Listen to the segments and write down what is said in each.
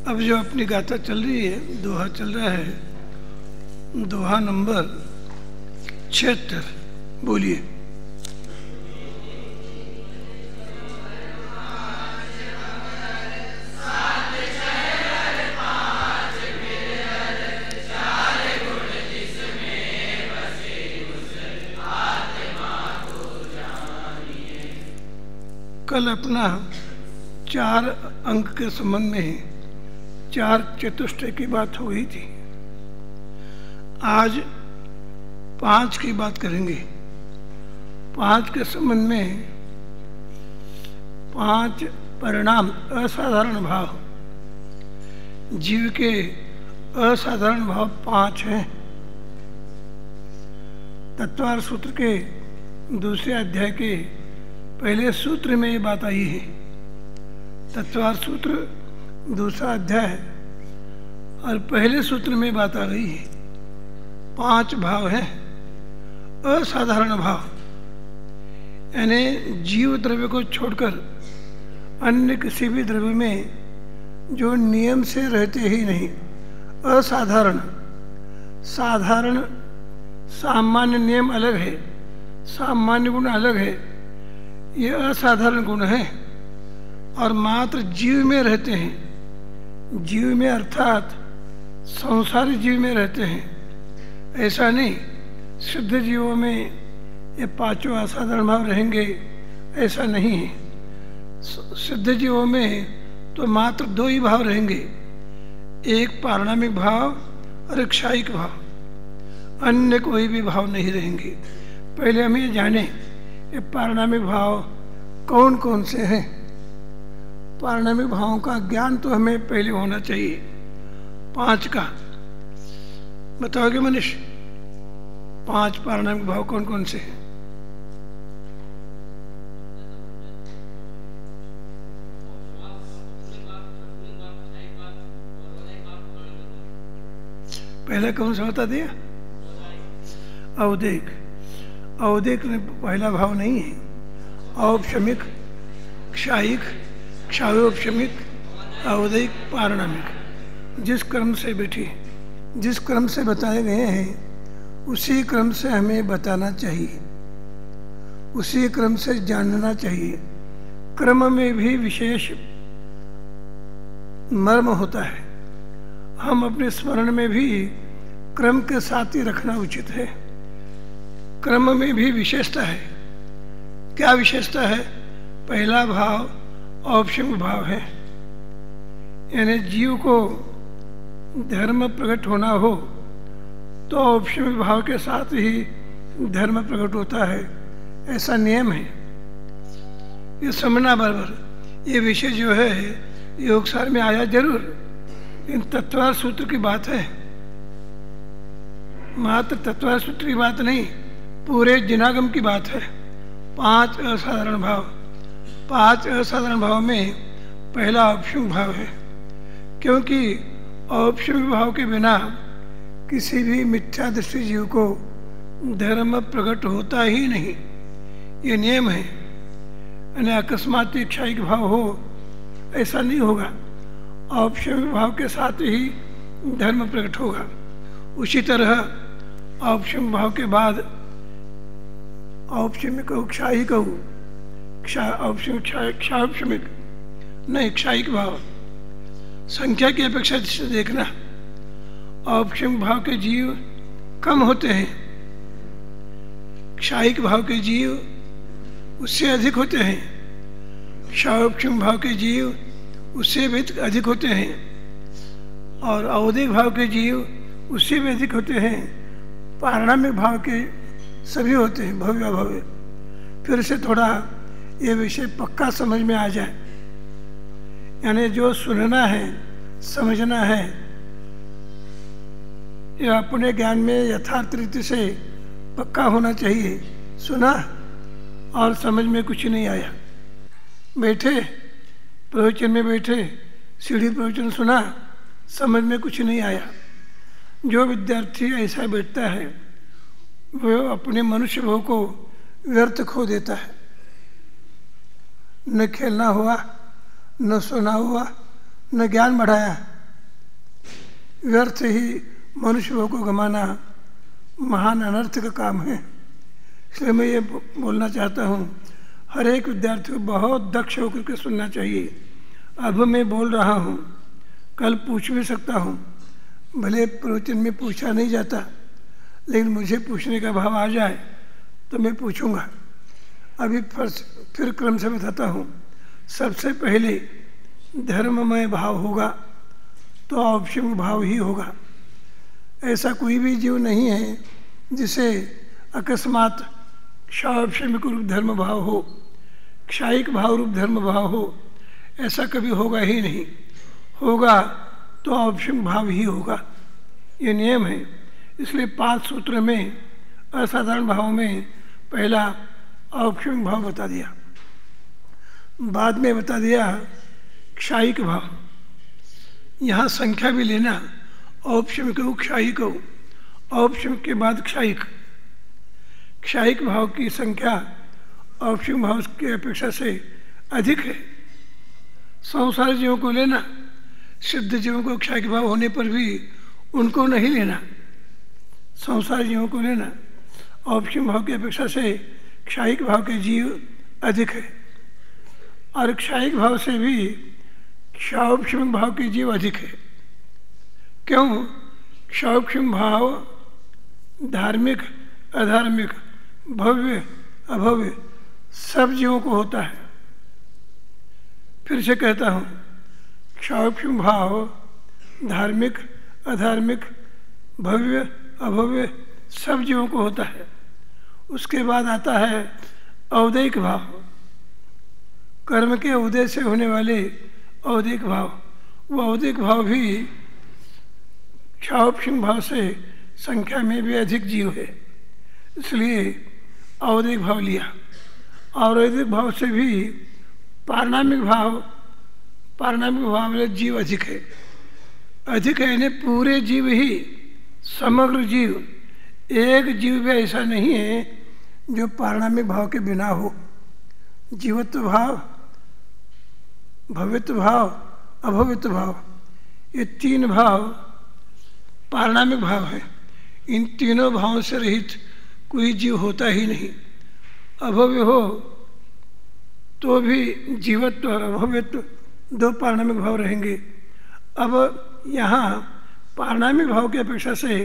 अब जो अपनी गाथा चल रही है, दोहा चल रहा है, दोहा नंबर 76। बोलिए। कल अपना 4 अंक के संबंध में 4 चतुष्टय की बात हो गई थी। आज 5 की बात करेंगे। 5 के संबंध में 5 परिणाम, असाधारण भाव। जीव के असाधारण भाव 5 हैं। तत्वार सूत्र के दूसरे अध्याय के पहले सूत्र में ये बात आई है। तत्वार सूत्र दूसरा अध्याय और पहले सूत्र में बात आ गई है। 5 भाव हैं असाधारण भाव, यानी जीव द्रव्य को छोड़कर अन्य किसी भी द्रव्य में जो नियम से रहते ही नहीं। असाधारण, साधारण, सामान्य नियम अलग है, सामान्य गुण अलग है, ये असाधारण गुण है और मात्र जीव में रहते हैं। जीव में अर्थात संसारी जीव में रहते हैं, ऐसा नहीं शुद्ध जीवों में ये 5 असाधारण भाव रहेंगे, ऐसा नहीं है। शुद्ध जीवों में तो मात्र 2 ही भाव रहेंगे, एक पारिणामिक भाव और एक क्षयिक भाव, अन्य कोई भी भाव नहीं रहेंगे। पहले हम ये जाने ये पारिणामिक भाव कौन कौन से हैं। पारिणामिक भावों का ज्ञान तो हमें पहले होना चाहिए। 5 का बताओगे मनीष? 5 पारिणामिक भाव कौन कौन से हैं? पहला कौन सा बता दिया? औदेक। औदेक में पहला भाव नहीं है। औपशमिक, क्षायिक, क्षायोपशमिक, औदैक, पारिणामिक। जिस क्रम से बैठी, जिस क्रम से बताए गए हैं उसी क्रम से हमें बताना चाहिए, उसी क्रम से जानना चाहिए। क्रम में भी विशेष मर्म होता है। हम अपने स्मरण में भी क्रम के साथ ही रखना उचित है। क्रम में भी विशेषता है। क्या विशेषता है? पहला भाव औपशमिक भाव है, यानी जीव को धर्म प्रकट होना हो तो औपशमिक भाव के साथ ही धर्म प्रकट होता है, ऐसा नियम है। ये समझना बराबर। ये विषय जो है योगसार में आया जरूर, इन तत्वार सूत्र की बात है, मात्र तत्वार सूत्र की बात नहीं, पूरे जिनागम की बात है। 5 असाधारण भाव। 5 असाधारण भाव में पहला औपशमिक भाव है, क्योंकि औपशमिक भाव के बिना किसी भी मिथ्या दृष्टि जीव को धर्म प्रकट होता ही नहीं, ये नियम है। यानी अकस्मात क्षयिक भाव हो ऐसा नहीं होगा, औपशमिक भाव के साथ ही धर्म प्रकट होगा। उसी तरह औपशमिक भाव के बाद औपशमिक हो, क्षयिक हो, औपशमिक, क्षायोपशमिक नहीं, क्षयिक भाव। संख्या की अपेक्षा से देखना, औपशमिक भाव के जीव कम होते हैं, क्षयिक भाव के जीव उससे अधिक होते हैं, क्षायोपशमिक भाव के जीव उससे भी अधिक होते हैं, और औदैक भाव के जीव उससे भी अधिक होते हैं। पारिणामिक भाव के सभी होते हैं, भव्य अभव्य। फिर से थोड़ा ये विषय पक्का समझ में आ जाए, यानी जो सुनना है, समझना है, ये अपने ज्ञान में यथार्थ रीति से पक्का होना चाहिए। सुना और समझ में कुछ नहीं आया, बैठे प्रवचन में बैठे, सीढ़ी प्रवचन सुना, समझ में कुछ नहीं आया। जो विद्यार्थी ऐसा बैठता है वो अपने मनुष्य भाव को व्यर्थ खो देता है। न खेलना हुआ, न सोना हुआ, न ज्ञान बढ़ाया, व्यर्थ ही मनुष्य भाव को गंवाना महान अनर्थ का काम है। इसलिए मैं ये बोलना चाहता हूँ, हर एक विद्यार्थी को बहुत दक्ष होकर के सुनना चाहिए। अब मैं बोल रहा हूँ, कल पूछ भी सकता हूँ, भले प्रवचन में पूछा नहीं जाता, लेकिन मुझे पूछने का भाव आ जाए तो मैं पूछूंगा। अभी फिर क्रम से बताता हूँ। सबसे पहले धर्ममय भाव होगा तो औपचारिक भाव ही होगा। ऐसा कोई भी जीव नहीं है जिसे अकस्मात क्षौपचारिक रूप धर्म भाव हो, क्षायिक भाव रूप धर्म भाव हो, ऐसा कभी होगा ही नहीं। होगा तो औपचारिक भाव ही होगा, ये नियम है। इसलिए 5 सूत्र में असाधारण भाव में पहला औपचारिक भाव बता दिया, बाद में बता दिया क्षायिक भाव। यहाँ संख्या भी लेना, औपचारिक हो क्षायिक हो, औपचारिक के बाद क्षायिक। क्षायिक भाव की संख्या औपचारिक भाव की अपेक्षा से अधिक है। संसार जीवों को लेना, सिद्ध जीवों को क्षायिक भाव होने पर भी उनको नहीं लेना। संसार जीवों को लेना, औपचारिक भाव की अपेक्षा से क्षायिक भाव के जीव अधिक है, और क्षायिक भाव से भी क्षौपचारिक भाव के जीव अधिक है। क्यों? क्षौपचारिक भाव धार्मिक, अधार्मिक, भव्य, अभव्य सब जीवों को होता है। फिर से कहता हूँ, क्षौपचारिक भाव धार्मिक, अधार्मिक, भव्य, अभव्य सब जीवों को होता है। उसके बाद आता है औदैहिक भाव, कर्म के उदय से होने वाले औदैहिक भाव। वो औदैहिक भाव भी क्षौपचारिक भाव से संख्या में भी अधिक जीव है, इसलिए औदैहिक भाव लिया। और औदैहिक भाव से भी पारणामिक भाव वाले जीव अधिक है। अधिक है यानी पूरे जीव ही, समग्र जीव। एक जीव भी ऐसा नहीं है जो पारणामिक भाव के बिना हो। जीवत्व भाव, भव्यत्व भाव, अभव्यत्व भाव, ये 3 भाव पारणामिक भाव है। इन तीनों भावों से रहित कोई जीव होता ही नहीं। अभव्य हो तो भी जीवत्व, अभव्यत्व 2 पारणामिक भाव रहेंगे। अब यहाँ पारणामिक भाव की अपेक्षा से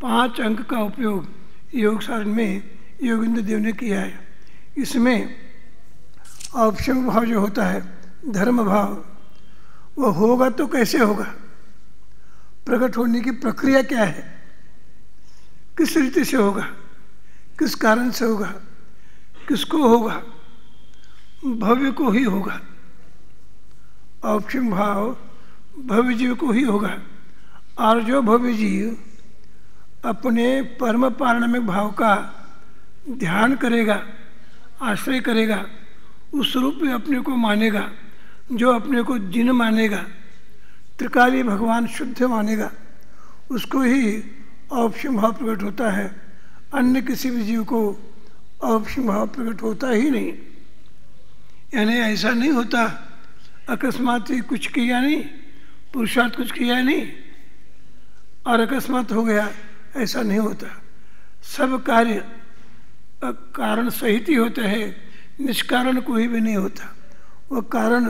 5 अंक का उपयोग योग सारण में योगेंद्र देव ने किया है। इसमें औपचारिक भाव जो होता है, धर्म भाव, वो होगा तो कैसे होगा? प्रकट होने की प्रक्रिया क्या है? किस रीति से होगा? किस कारण से होगा? किसको होगा? भव्य को ही होगा। औपचारिक भाव भव्य जीव को ही होगा। और जो भव्य जीव अपने परम पारणामिक भाव का ध्यान करेगा, आश्रय करेगा, उस रूप में अपने को मानेगा, जो अपने को जिन मानेगा, त्रिकाली भगवान शुद्ध मानेगा, उसको ही औपचारिक भाव प्रकट होता है। अन्य किसी भी जीव को औपचारिक भाव प्रकट होता ही नहीं। यानी ऐसा नहीं होता अकस्मात ही कुछ किया नहीं, पुरुषार्थ कुछ किया नहीं और अकस्मात हो गया, ऐसा नहीं होता। सब कार्य कारण सहित ही होते हैं, निष्कारण कोई भी नहीं होता। वो कारण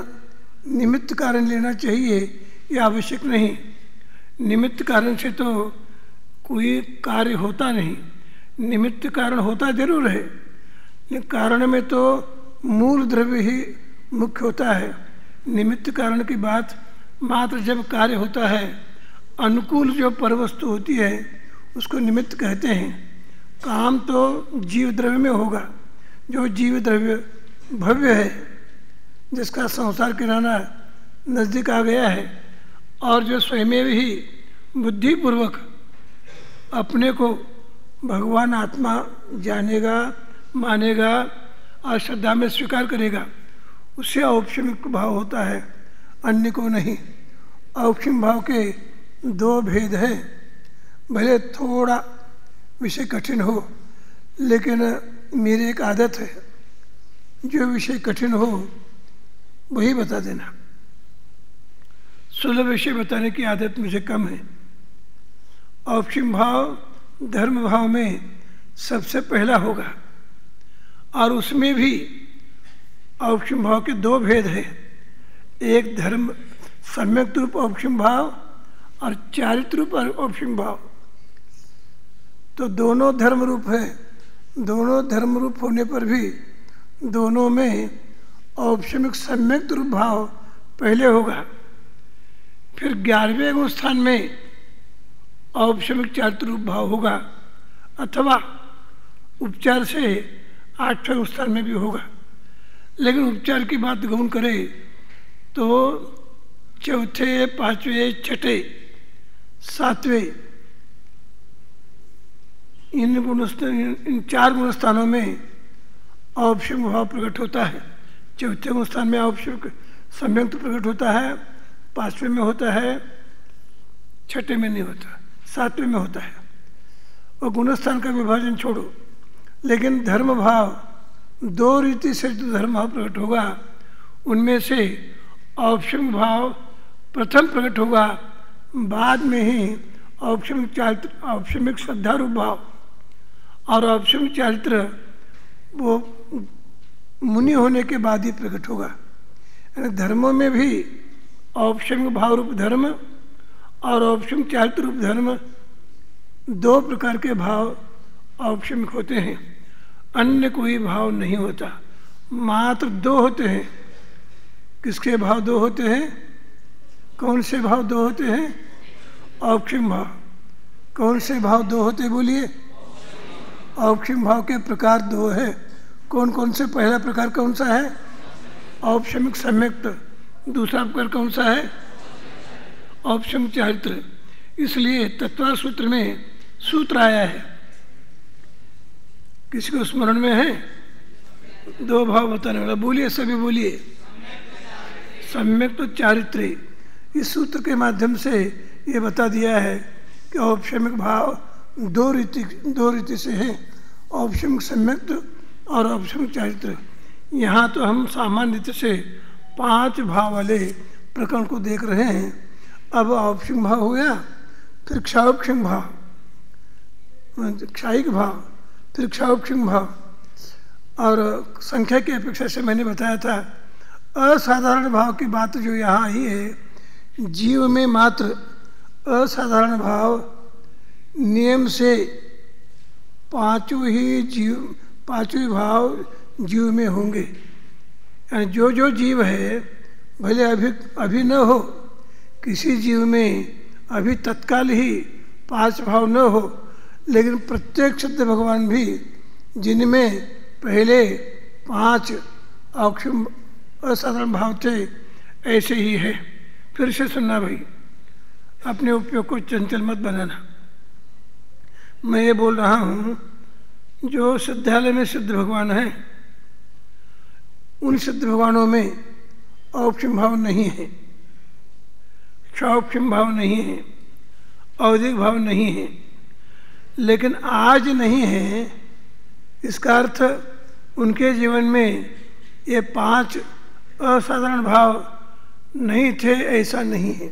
निमित्त कारण लेना चाहिए, ये आवश्यक नहीं। निमित्त कारण से तो कोई कार्य होता नहीं, निमित्त कारण होता जरूर है, लेकिन कारण में तो मूल द्रव्य ही मुख्य होता है। निमित्त कारण की बात मात्र जब कार्य होता है, अनुकूल जो परवस्तु होती है उसको निमित्त कहते हैं। काम तो जीव द्रव्य में होगा, जो जीव द्रव्य भव्य है, जिसका संसार किराना नज़दीक आ गया है और जो स्वयं ही बुद्धिपूर्वक अपने को भगवान आत्मा जानेगा, मानेगा और श्रद्धा में स्वीकार करेगा, उससे औपचारिक भाव होता है, अन्य को नहीं। औपचारिक भाव के 2 भेद हैं। भले थोड़ा विषय कठिन हो, लेकिन मेरी एक आदत है, जो विषय कठिन हो वही बता देना। सुलभ विषय बताने की आदत मुझे कम है। औपशिम भाव धर्म भाव में सबसे पहला होगा, और उसमें भी औपशिम भाव के दो भेद हैं, एक धर्म सम्यक रूप औपशिम भाव और चारित्र रूप औपशिम भाव। तो दोनों धर्म रूप है, दोनों धर्म रूप होने पर भी दोनों में औपशमिक सम्यक रूप भाव पहले होगा, फिर 11वें स्थान में औपशमिक चारित्र रूप भाव होगा, अथवा उपचार से 8वें स्थान में भी होगा। लेकिन उपचार की बात गौण करें तो चौथे, पांचवें, छठे, सातवें इन 4 गुण स्थानों में औपशमिक भाव प्रकट होता है। चौथे गुण स्थान में औपशमिक सम्यक्त प्रकट होता है, 5वें में होता है, 6ठे में नहीं होता, 7वें में होता है। और गुणस्थान का विभाजन छोड़ो, लेकिन धर्म भाव 2 रीति से जो धर्म भाव प्रकट होगा उनमें से औपशमिक भाव प्रथम प्रकट होगा, बाद में ही औपशमिक श्रद्धा रूप भाव और औपशमिक चारित्र वो मुनि होने के बाद ही प्रकट होगा। यानी धर्मों में भी औपशमिक भाव रूप धर्म और औपशमिक चारित्र रूप धर्म 2 प्रकार के भाव औपशमिक होते हैं, अन्य कोई भाव नहीं होता। मात्र 2 होते हैं। किसके भाव 2 होते हैं? कौन से भाव 2 होते हैं? औपशमिक भाव। कौन से भाव 2 होते हैं बोलिए? औपशमिक भाव के प्रकार 2 है। कौन कौन से? पहला प्रकार कौन सा है? औपशमिक सम्यक्त। दूसरा प्रकार कौन सा है? औपशमिक चारित्र। इसलिए तत्व सूत्र में सूत्र आया है, किसी को स्मरण में है? 2 भाव बताने वाला बोलिए, सभी बोलिए। सम्यक तो चारित्र। इस सूत्र के माध्यम से ये बता दिया है कि औपशमिक भाव 2 रीति से है, औपशमिक सम्यक्त और औपशमिक चारित्र। यहाँ तो हम सामान्य रीति से 5 भाव वाले प्रकरण को देख रहे हैं। अब औपशमिक भाव हो गया, फिर क्षाउपशमिक भाव, क्षायिक भाव, फिर क्षाउपशमिक भाव। और संख्या की अपेक्षा से मैंने बताया था असाधारण भाव की बात जो यहाँ आई है, जीव में मात्र असाधारण भाव नियम से 5 ही भाव जीव में होंगे। यानी जो जो जीव है, भले अभी न हो, किसी जीव में अभी तत्काल ही 5 भाव न हो, लेकिन प्रत्येक सिद्ध भगवान भी जिनमें पहले 5 असाधारण भाव थे, ऐसे ही है। फिर से सुनना भाई, अपने उपयोग को चंचल मत बनाना। मैं ये बोल रहा हूँ, जो सिद्धालय में सिद्ध भगवान हैं, उन सिद्ध भगवानों में औपशमिक भाव नहीं है, क्षाउपशमिक भाव नहीं है, औदिक भाव नहीं है। लेकिन आज नहीं है, इसका अर्थ उनके जीवन में ये 5 असाधारण भाव नहीं थे, ऐसा नहीं है।